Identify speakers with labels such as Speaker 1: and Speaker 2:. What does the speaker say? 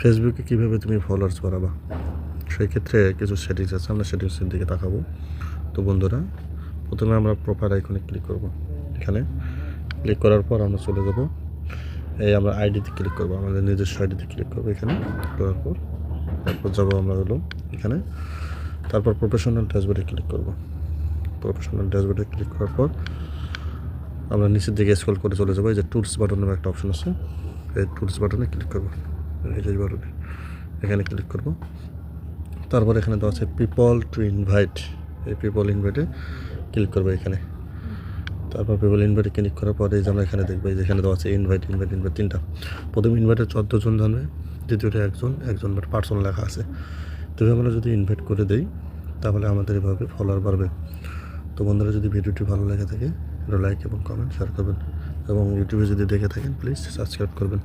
Speaker 1: ফেসবুকে কীভাবে তুমি ফলোয়ার্স বাড়াবা, সেই ক্ষেত্রে কিছু সেটিংস আছে, আমরা সেটিংসের দিকে তাকাবো। তো বন্ধুরা, প্রথমে আমরা প্রোফাইল আইকনে ক্লিক করব। এখানে ক্লিক করার পর আমরা চলে যাব, এই আমরা আইডিতে ক্লিক করব, আমাদের নিজস্ব আইডিতে ক্লিক করবো। এখানে করার পর তারপর যাবো আমরা হলো এখানে, তারপর প্রফেশনাল ড্যাশবোর্ডে ক্লিক করব। প্রফেশনাল ড্যাশবোর্ডে ক্লিক করার পর আমরা নিচের দিকে স্ক্রল করে চলে যাবো। এই যে টুলস বাটন নামে একটা অপশন আছে, এই টুলস বাটনে ক্লিক করব। এই যে বাটনে এখানে ক্লিক করব। তারপর এখানে দেওয়া আছে পিপল টু ইনভাইট, এই পিপল ইনভাইটে ক্লিক করবো এখানে। তারপর পিপল ইনভাইটে ক্লিক করার পরে এই যে আমরা এখানে দেখবো, যেখানে দেওয়া আছে ইনভাইট ইনভাইট ইনভাইট তিনটা। প্রথম ইনভাইটে 14 জন জানবে, দ্বিতীয়টা একজন পার্সন লেখা আছে। তো আমরা যদি ইনভাইট করে দেই তাহলে আমাদের এভাবে ফলোয়ার বাড়বে। তো বন্ধুরা, যদি ভিডিওটি ভালো লেগে থাকে লাইক এবং কমেন্ট শেয়ার করবেন, এবং ইউটিউবে যদি দেখে থাকেন প্লিজ সাবস্ক্রাইব করবেন।